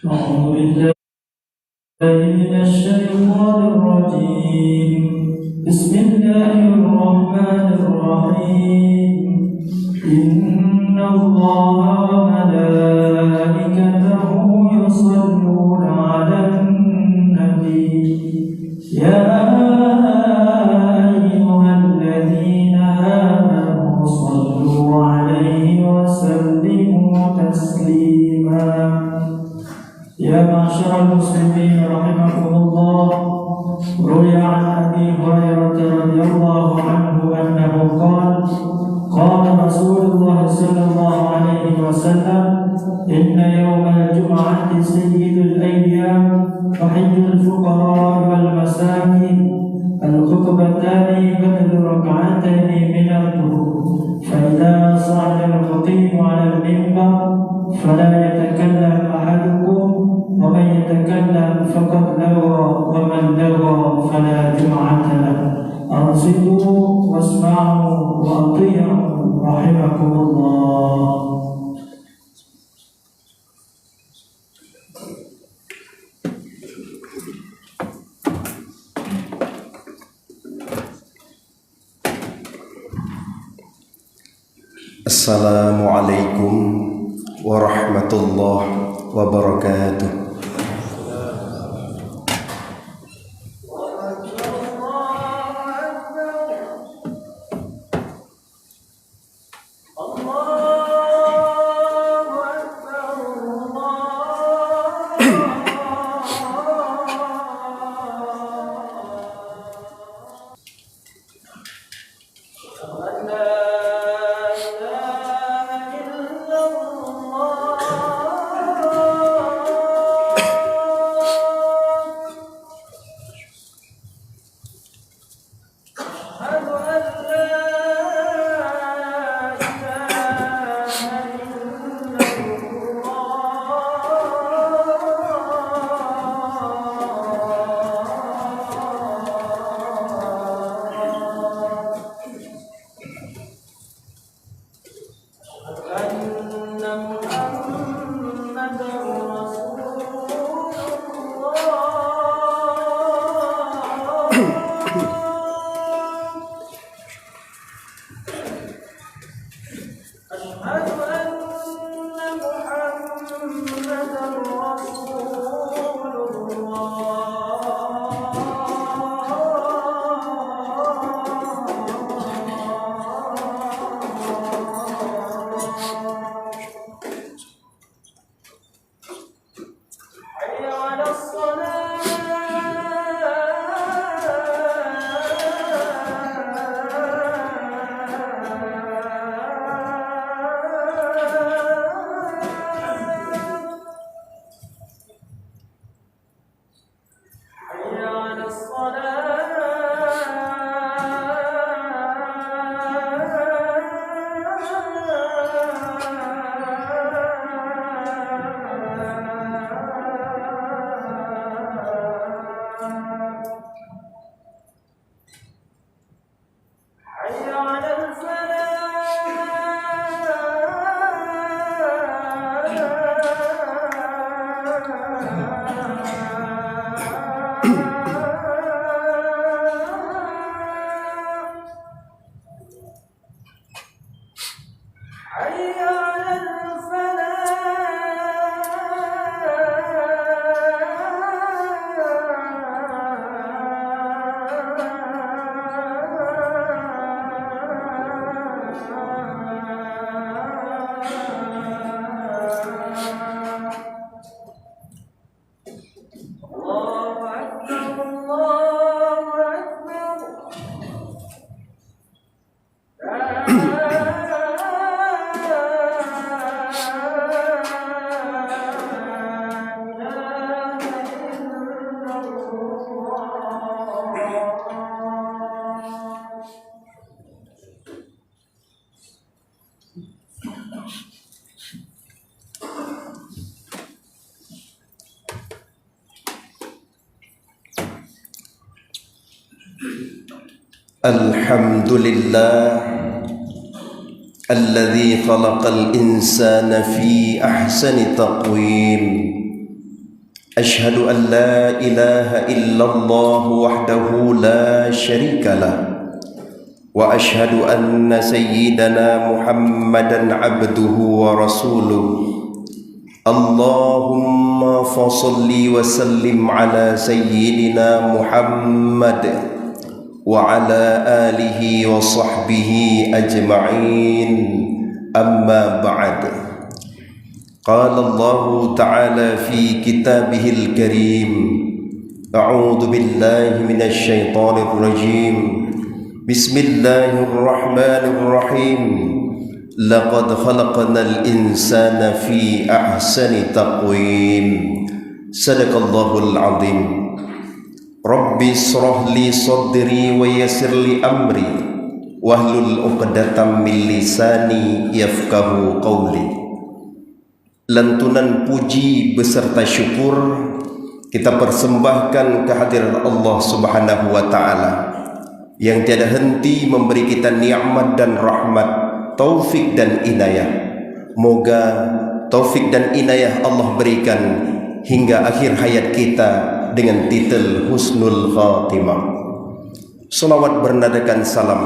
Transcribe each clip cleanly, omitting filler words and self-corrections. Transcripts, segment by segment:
أعوذ بالله من الشيطان الرجيم. بسم الله الرحمن الرحيم. إن الله وملائكته يصلون على النبي يا أيها الذين آمنوا صلوا عليه وسلموا تسليما. يا معشر المسلمين رحمكم الله، روي عن أبي هريرة رضي الله عنه أنه قال رسول الله صلى الله عليه وسلم: إن يوم الجمعة سيد الأيام، وحج الفقراء والمساكين، الخطبتان بدل ركعتين من الظهر، فإذا صعد الخطيب على المنبر فلا يتكلم أحدكم، ومن يتكلم فقد لغى، ومن لغى فلا جمعة له. أنصتوا واسمعوا وأطيعوا رحمكم الله. Assalamualaikum warahmatullahi wabarakatuh. Alhamdulillah alladzi khalaqal insana fi ahsani taqwim أشهد أن لا إله إلا الله وحده لا شريك له وأشهد أن سيدنا محمدا عبده ورسوله اللهم فصل وسلم على سيدنا محمد وعلى آله وصحبه أجمعين أما بعد قال الله تعالى في كتابه الكريم أعوذ بالله من الشيطان الرجيم بسم الله الرحمن الرحيم لقد خلقنا الإنسان في أحسن تقويم صدق الله العظيم رب اشرح لي صدري ويسر لي أمري واحلل عقدة من لساني يفقهوا قولي. Lantunan puji beserta syukur kita persembahkan kehadiran Allah Subhanahu wa taala yang tiada henti memberi kita nikmat dan rahmat, taufik dan inayah. Moga taufik dan inayah Allah berikan hingga akhir hayat kita dengan titel husnul khatimah. Salawat bernadakan salam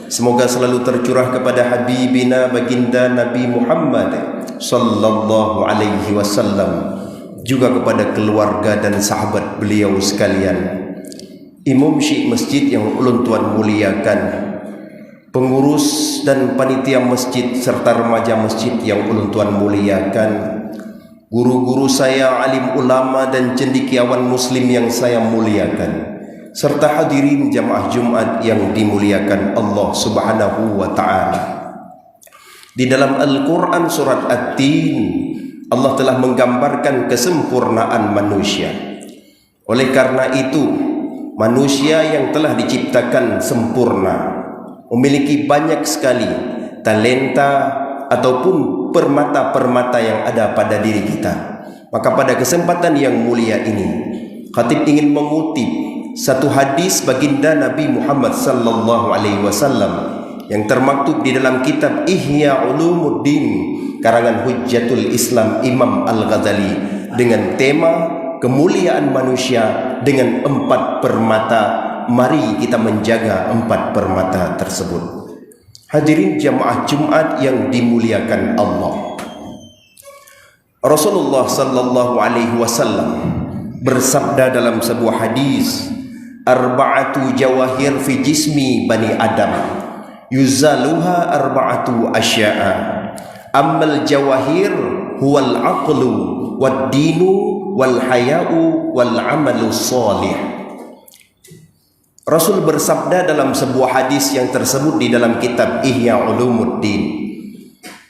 semoga selalu tercurah kepada habibina baginda Nabi Muhammad sallallahu alaihi wasallam, juga kepada keluarga dan sahabat beliau sekalian, imam syekh masjid yang ulun tuan muliakan, pengurus dan panitia masjid serta remaja masjid yang ulun tuan muliakan, guru-guru saya, alim ulama dan cendekiawan muslim yang saya muliakan, serta hadirin jamaah Jumat yang dimuliakan Allah Subhanahu wa taala. Di dalam Al-Quran surat At-Tin, Allah telah menggambarkan kesempurnaan manusia. Oleh karena itu, manusia yang telah diciptakan sempurna memiliki banyak sekali talenta ataupun permata-permata yang ada pada diri kita. Maka pada kesempatan yang mulia ini, khatib ingin mengutip satu hadis baginda Nabi Muhammad sallallahu alaihi wasallam yang termaktub di dalam kitab Ihya Ulumuddin karangan Hujjatul Islam Imam Al-Ghazali dengan tema kemuliaan manusia dengan 4 permata. Mari kita menjaga 4 permata tersebut. Hadirin jamaah Jumat yang dimuliakan Allah, Rasulullah sallallahu alaihi wasallam bersabda dalam sebuah hadis, arba'atu jawahir fi jismi bani Adam yuzaluha arba'atu asya'a ammal jawahir huwal aqlu wad dinu wal haya'u wal amalu salih. Rasul bersabda dalam sebuah hadis yang tersebut di dalam kitab Ihya Ulumuddin,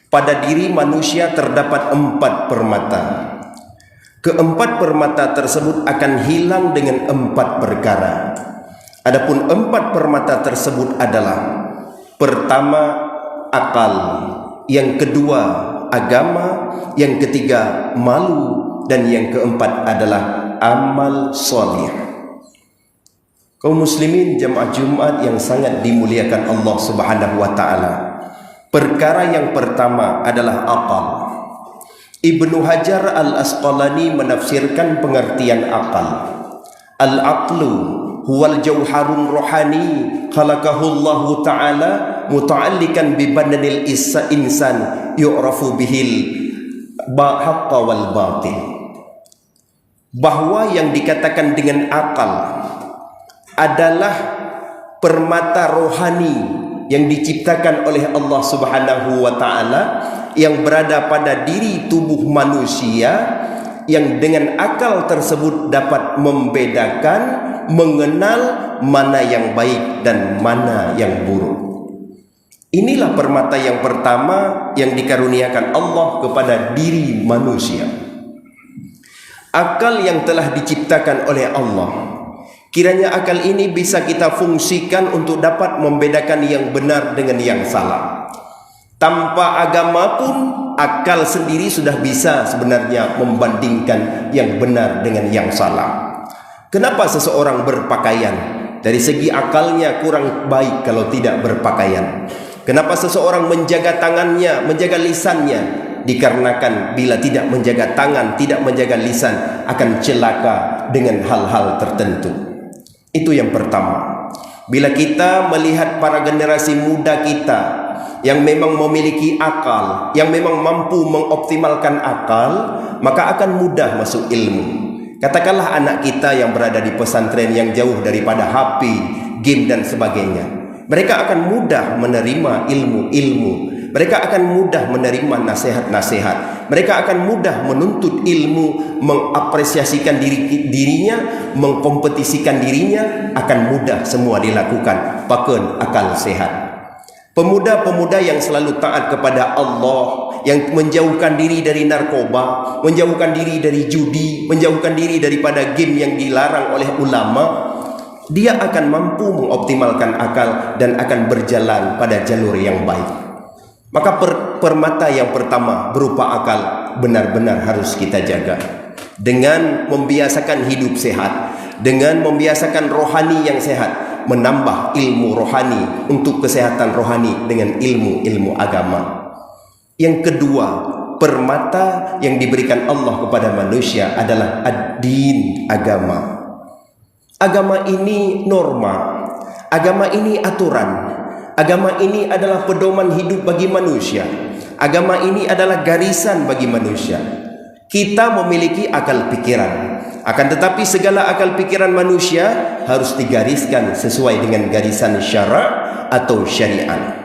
pada diri manusia terdapat 4 permata. Keempat permata tersebut akan hilang dengan 4 perkara. Adapun 4 permata tersebut adalah: pertama, akal; yang kedua, agama; yang ketiga, malu; dan yang keempat adalah amal soleh. Kaum muslimin jamaah Jumat yang sangat dimuliakan Allah Subhanahu wa taala, perkara yang pertama adalah akal. Ibnu Hajar Al-Asqalani menafsirkan pengertian akal. Al-aqlu huwal jauharun rohani khalaqahullahu ta'ala muta'allikan bi badanil insan yu'rafu bihil haqqa wal batil. Bahwa yang dikatakan dengan akal adalah permata rohani yang diciptakan oleh Allah Subhanahu wa taala yang berada pada diri tubuh manusia, yang dengan akal tersebut dapat membedakan, mengenal mana yang baik dan mana yang buruk. Inilah permata yang pertama yang dikaruniakan Allah kepada diri manusia. Akal yang telah diciptakan oleh Allah, kiranya akal ini bisa kita fungsikan untuk dapat membedakan yang benar dengan yang salah. Tanpa agama pun akal sendiri sudah bisa sebenarnya membandingkan yang benar dengan yang salah. Kenapa seseorang berpakaian? Dari segi akalnya kurang baik kalau tidak berpakaian. Kenapa seseorang menjaga tangannya, menjaga lisannya, dikarenakan bila tidak menjaga tangan, tidak menjaga lisan, akan celaka dengan hal-hal tertentu. Itu yang pertama. Bila kita melihat para generasi muda kita yang memang memiliki akal, yang memang mampu mengoptimalkan akal, maka akan mudah masuk ilmu. Katakanlah anak kita yang berada di pesantren yang jauh daripada HP, game dan sebagainya. Mereka akan mudah menerima ilmu-ilmu. Mereka akan mudah menerima nasihat-nasihat. Mereka akan mudah menuntut ilmu, mengapresiasikan dirinya, mengkompetisikan dirinya, akan mudah semua dilakukan. Pakeun akal sehat. Pemuda-pemuda yang selalu taat kepada Allah, yang menjauhkan diri dari narkoba, menjauhkan diri dari judi, menjauhkan diri daripada game yang dilarang oleh ulama, dia akan mampu mengoptimalkan akal dan akan berjalan pada jalur yang baik. Maka permata yang pertama berupa akal benar-benar harus kita jaga. Dengan membiasakan hidup sehat, dengan membiasakan rohani yang sehat, menambah ilmu rohani untuk kesehatan rohani dengan ilmu-ilmu agama. Yang kedua, permata yang diberikan Allah kepada manusia adalah ad-din, agama. Agama ini norma, agama ini aturan, agama ini adalah pedoman hidup bagi manusia, agama ini adalah garisan bagi manusia. Kita memiliki akal pikiran, akan tetapi segala akal pikiran manusia harus digariskan sesuai dengan garisan syara' atau syariat.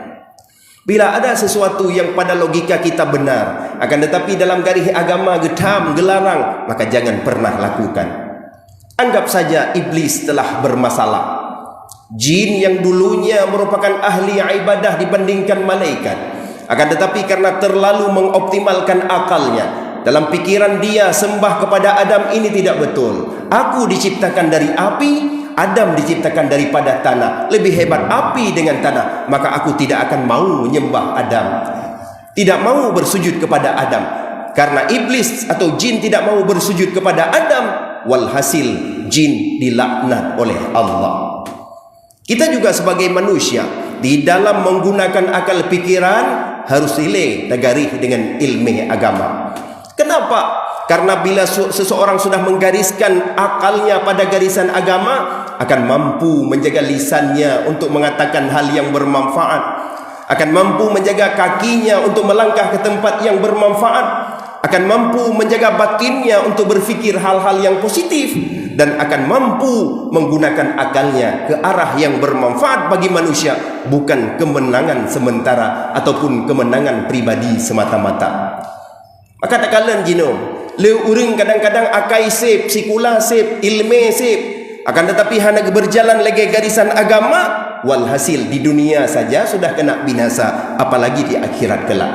Bila ada sesuatu yang pada logika kita benar, akan tetapi dalam garis agama getam, gelarang, maka jangan pernah lakukan. Anggap saja iblis telah bermasalah. Jin yang dulunya merupakan ahli ibadah dibandingkan malaikat, akan tetapi karena terlalu mengoptimalkan akalnya, dalam pikiran dia sembah kepada Adam ini tidak betul. Aku diciptakan dari api, Adam diciptakan daripada tanah. Lebih hebat api dengan tanah, maka aku tidak akan mau menyembah Adam, tidak mau bersujud kepada Adam. Karena iblis atau jin tidak mau bersujud kepada Adam, walhasil jin dilaknat oleh Allah. Kita juga sebagai manusia di dalam menggunakan akal pikiran harus relay tagarih dengan ilmu agama. Kenapa? Karena bila seseorang sudah menggariskan akalnya pada garisan agama, akan mampu menjaga lisannya untuk mengatakan hal yang bermanfaat, akan mampu menjaga kakinya untuk melangkah ke tempat yang bermanfaat, akan mampu menjaga batinnya untuk berfikir hal-hal yang positif, dan akan mampu menggunakan akalnya ke arah yang bermanfaat bagi manusia, bukan kemenangan sementara ataupun kemenangan pribadi semata-mata. Maka tak kalan jino, leu uring kadang-kadang akai sip, sikula sip, ilme sip, akan tetapi hanya berjalan lagi garisan agama, walhasil di dunia saja sudah kena binasa, apalagi di akhirat kelak.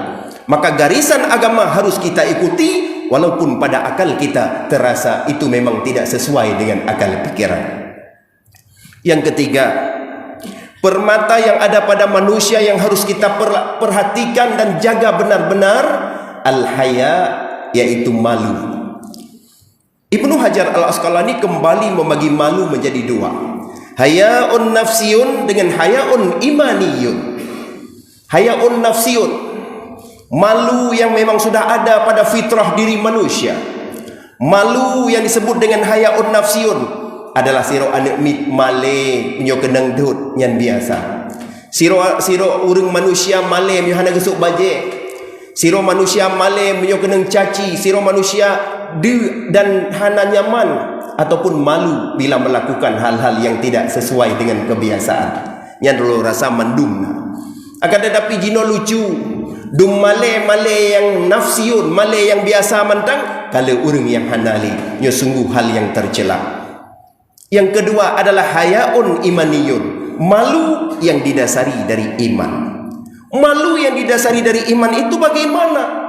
Maka garisan agama harus kita ikuti, walaupun pada akal kita terasa itu memang tidak sesuai dengan akal pikiran. Yang ketiga, permata yang ada pada manusia yang harus kita perhatikan dan jaga benar-benar, al-haya, yaitu malu. Ibnu Hajar al-Asqalani kembali membagi malu menjadi dua, hayaun nafsiyun dengan hayaun imaniyun. Hayaun nafsiyun, malu yang memang sudah ada pada fitrah diri manusia. Malu yang disebut dengan hayaun nafsiyun adalah siro anak mit male punyo kenang dut yang biasa. Siro urang manusia male punyo hana gesuk baje. Siro manusia male punyo kenang caci, siro manusia dan hana nyaman ataupun malu bila melakukan hal-hal yang tidak sesuai dengan kebiasaan. Yang dulu rasa mendum. Akan tetapi jino lucu, dum male yang nafsiun, male yang biasa mantang, kalau urang yang hanali, nyo sungguh hal yang tercela. Yang kedua adalah hayaun imaniyun, malu yang didasari dari iman. Malu yang didasari dari iman itu bagaimana?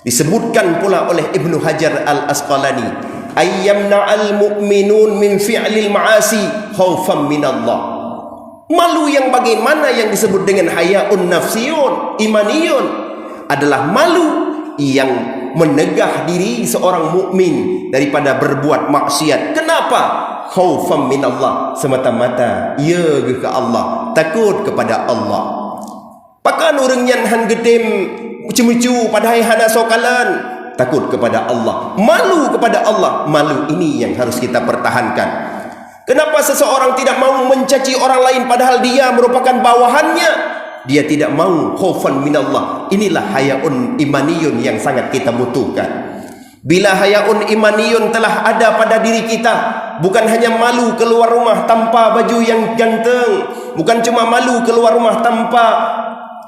Disebutkan pula oleh Ibnu Hajar al-Asqalani, ayyamna'al mu'minun min fi'lil ma'asi khaufan minallah. Malu yang bagaimana yang disebut dengan hayaun nafsiyun, imaniyun, adalah malu yang menegah diri seorang mukmin daripada berbuat maksiat. Kenapa? Khaufan minallah, semata-mata ia ke Allah, takut kepada Allah. Pakan orang yang han gedem Mucu-mucu padahal hana sokalan. Takut kepada Allah, malu kepada Allah. Malu ini yang harus kita pertahankan. Kenapa seseorang tidak mau mencaci orang lain padahal dia merupakan bawahannya? Dia tidak mau khaufan minallah. Inilah hayaun imaniyun yang sangat kita butuhkan. Bila hayaun imaniyun telah ada pada diri kita, bukan hanya malu keluar rumah tanpa baju yang ganteng, bukan cuma malu keluar rumah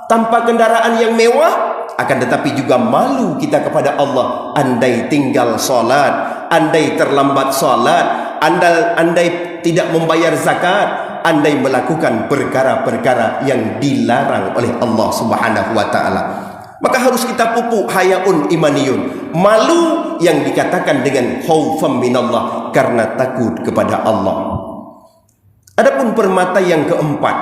tanpa kendaraan yang mewah, akan tetapi juga malu kita kepada Allah. Andai tinggal solat, andai terlambat solat, andai tidak membayar zakat, andai melakukan perkara-perkara yang dilarang oleh Allah Subhanahu wa taala, maka harus kita pupuk hayaun imaniyun, malu yang dikatakan dengan khaufan minallah, karena takut kepada Allah. Adapun permata yang keempat,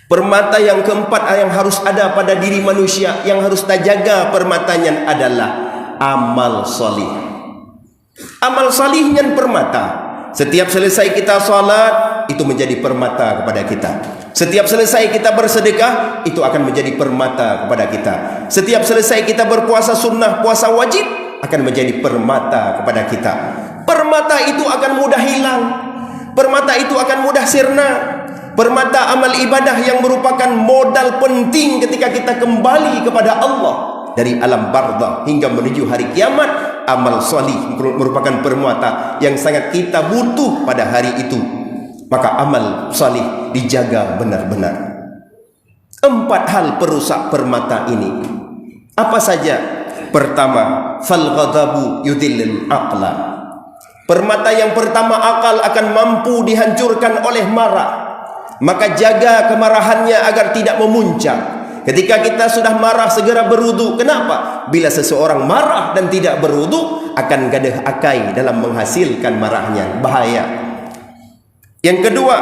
permata yang keempat yang harus ada pada diri manusia, yang harus kita jaga permatanya adalah amal solih. Amal solihnya permata. Setiap selesai kita salat, itu menjadi permata kepada kita. Setiap selesai kita bersedekah, itu akan menjadi permata kepada kita. Setiap selesai kita berpuasa sunnah, puasa wajib, akan menjadi permata kepada kita. Permata itu akan mudah hilang. Permata itu akan mudah sirna. Permata amal ibadah yang merupakan modal penting ketika kita kembali kepada Allah. Dari alam barzakh hingga menuju hari kiamat, amal solih merupakan permata yang sangat kita butuh pada hari itu. Maka amal solih dijaga benar-benar. 4 hal perusak permata ini. Apa saja? Pertama, fal ghadabu yudhillul aqla. Permata yang pertama, akal akan mampu dihancurkan oleh marah. Maka jaga kemarahannya agar tidak memuncak. Ketika kita sudah marah, segera berwudu. Kenapa? Bila seseorang marah dan tidak berwudu, akan gadah akai dalam menghasilkan marahnya. Bahaya. Yang kedua,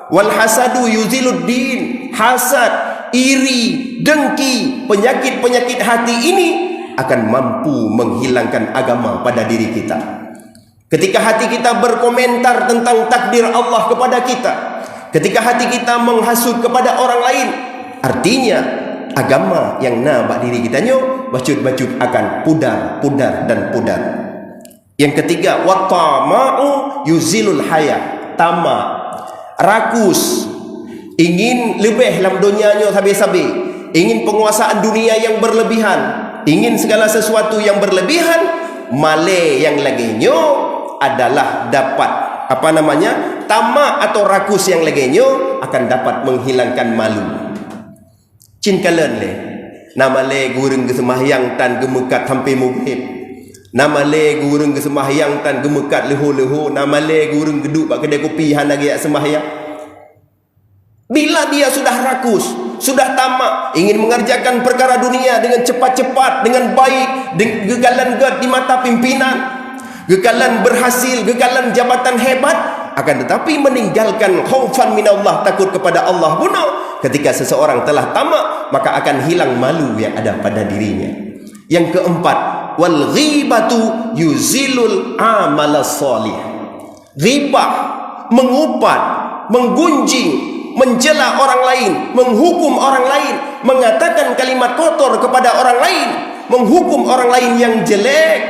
wal hasadu yuziluddin. Hasad, iri, dengki, penyakit-penyakit hati ini akan mampu menghilangkan agama pada diri kita. Ketika hati kita berkomentar tentang takdir Allah kepada kita, ketika hati kita menghasut kepada orang lain, artinya agama yang nabak diri kita nyo bacut-bacut akan pudar dan pudar. Yang ketiga, wattama'u yuzilul haya. Tamak, rakus, ingin lebih dalam dunia nyo sabi-sabi, ingin penguasaan dunia yang berlebihan, ingin segala sesuatu yang berlebihan. Male yang lagi nyo adalah dapat tamak atau rakus yang lagi nyo akan dapat menghilangkan malu. Cinkalan le, nama le gurung ke semahyang tan gemekat sampai mubhid. Nama le gurung ke semahyang tan gemekat leho-leho. Nama le gurung geduk bak kedai kopi han lagi sembahyang. Bila dia sudah rakus, sudah tamak, ingin mengerjakan perkara dunia dengan cepat-cepat, dengan baik, gegalan gad di mata pimpinan, gegalan berhasil, gegalan jabatan hebat, akan tetapi meninggalkan khaufan minallah, takut kepada Allah guna. Ketika seseorang telah tamak, maka akan hilang malu yang ada pada dirinya. Yang keempat, wal ghibatu yuzilul amal salih. Ghibah, mengupat, menggunjing, mencela orang lain, menghukum orang lain, mengatakan kalimat kotor kepada orang lain, menghukum orang lain yang jelek,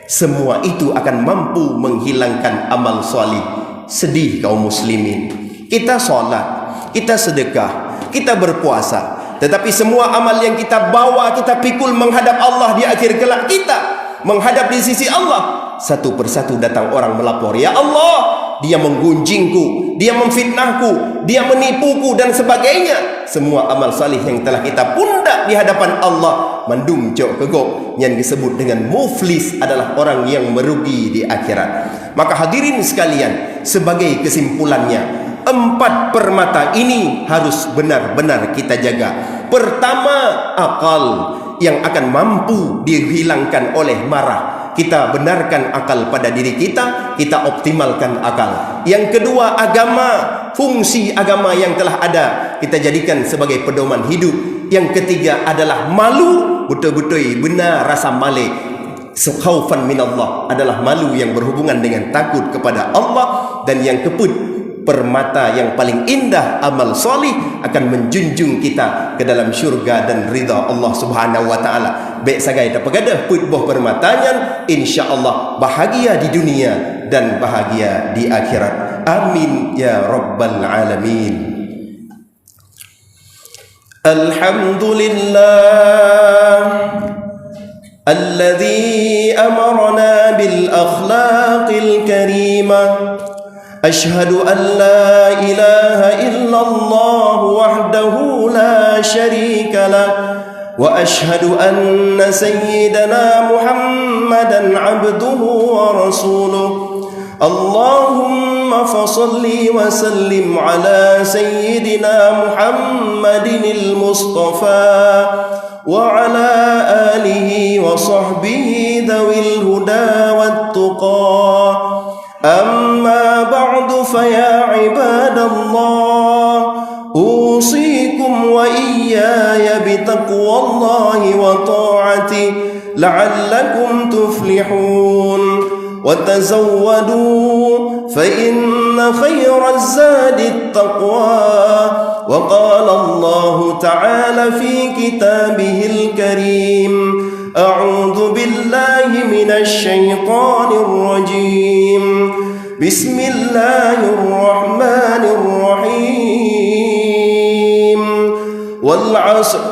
semua itu akan mampu menghilangkan amal salih. Sedih kaum muslimin, kita salat, kita sedekah, kita berpuasa, tetapi semua amal yang kita bawa, kita pikul menghadap Allah di akhir kelak kita, menghadap di sisi Allah, satu persatu datang orang melapor, ya Allah, dia menggunjingku, dia memfitnahku, dia menipuku dan sebagainya. Semua amal salih yang telah kita pundak di hadapan Allah mandum cok kegok, yang disebut dengan muflis, adalah orang yang merugi di akhirat. Maka hadirin sekalian, sebagai kesimpulannya, 4 permata ini harus benar-benar kita jaga. Pertama, akal yang akan mampu dihilangkan oleh marah. Kita benarkan akal pada diri kita, kita optimalkan akal. Yang kedua, agama, fungsi agama yang telah ada kita jadikan sebagai pedoman hidup. Yang ketiga adalah malu, betul-betul benar rasa male. Khaufan minallah adalah malu yang berhubungan dengan takut kepada Allah. Dan yang permata yang paling indah amal solih akan menjunjung kita ke dalam syurga dan ridha Allah Subhanahu wa taala. Baik sagai dapat gadah put boh permatanya, insyaallah bahagia di dunia dan bahagia di akhirat. Amin ya rabbal alamin. Alhamdulillah alladzi amarna bil akhlaqil karimah. Ashhadu an la ilaha illallah wahdahu la sharika lah wa ashhadu anna sayyidana Muhammadan abduhu wa rasuluh. Allahumma fasalli wa sallim ala sayyidina Muhammadin al-Mustafa wa ala alihi wa sahbihi dhawil huda wat tuqa. Amma ba'du faya ibadallah, usikum wa iyaya bitaqwallahi wa ta'ati la'allakum tuflihun. وتزودوا فإن خير الزاد التقوى. وقال الله تعالى في كتابه الكريم أعوذ بالله من الشيطان الرجيم بسم الله الرحمن الرحيم والعصر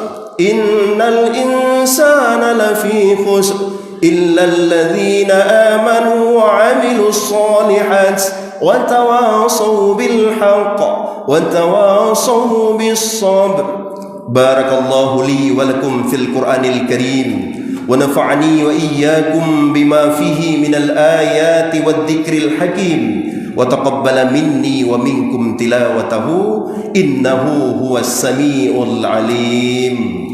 إن الإنسان لفي خسر إلا الذين آمنوا وعملوا الصالحات وتواصوا بالحق وتواصوا بالصبر. بارك الله لي ولكم في القرآن الكريم ونفعني وإياكم بما فيه من الآيات والذكر الحكيم وتقبل مني ومنكم تلاوته إنه هو السميع العليم.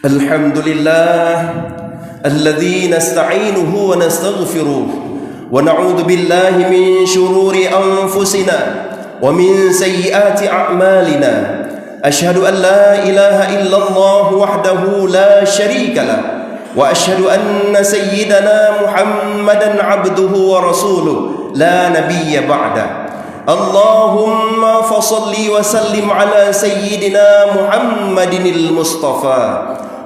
الحمد لله الذي نستعينه ونستغفره ونعوذ بالله من شرور أنفسنا ومن سيئات أعمالنا. أشهد أن لا إله إلا الله وحده لا شريك له وأشهد أن سيدنا محمدا عبده ورسوله لا نبي بعده. اللهم فصل وسلم على سيدنا محمد المصطفى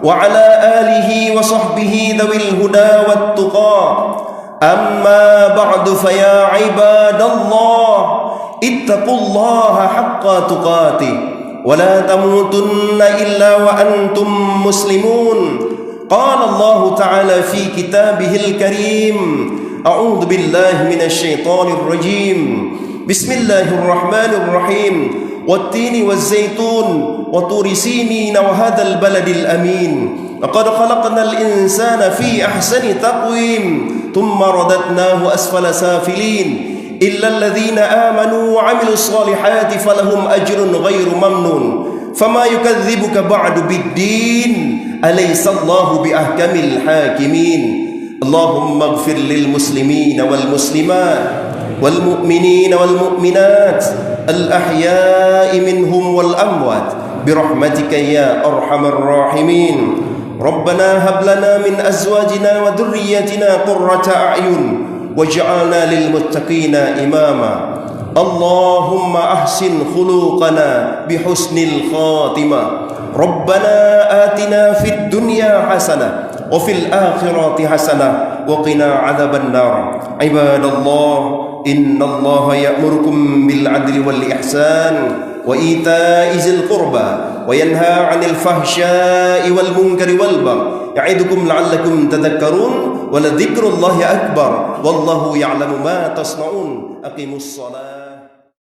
وعلى آله وصحبه ذوي الهدى والتقى. أما بعد فيا عباد الله اتقوا الله حق تقاته ولا تموتن إلا وأنتم مسلمون. قال الله تعالى في كتابه الكريم أعوذ بالله من الشيطان الرجيم بسم الله الرحمن الرحيم والتين والزيتون وطور سينين وهذا البلد الأمين لقد خلقنا الإنسان في أحسن تقويم ثم رددناه أسفل سافلين إلا الذين آمنوا وعملوا الصالحات فلهم أجر غير ممنون. فما يكذبك بعد بالدين أليس الله بأحكم الحاكمين. اللهم اغفر للمسلمين والمسلمات والمؤمنين والمؤمنات الأحياء منهم والأموات برحمتك يا أرحم الراحمين. ربنا هب لنا من أزواجنا وذريتنا قرة أعين واجعلنا للمتقين إماما. اللهم أحسن خلقنا بحسن الخاتمة. ربنا آتنا في الدنيا حسنة وفي الآخرة حسنة وقنا عذاب النار. عباد الله إن الله يأمركم بالعدل والإحسان وإيتاء ذي القربى وينهى عن الفحشاء والمنكر والبغي يعظكم لعلكم تذكرون ولذكر الله أكبر والله يعلم ما تصنعون. أقيموا الصلاة.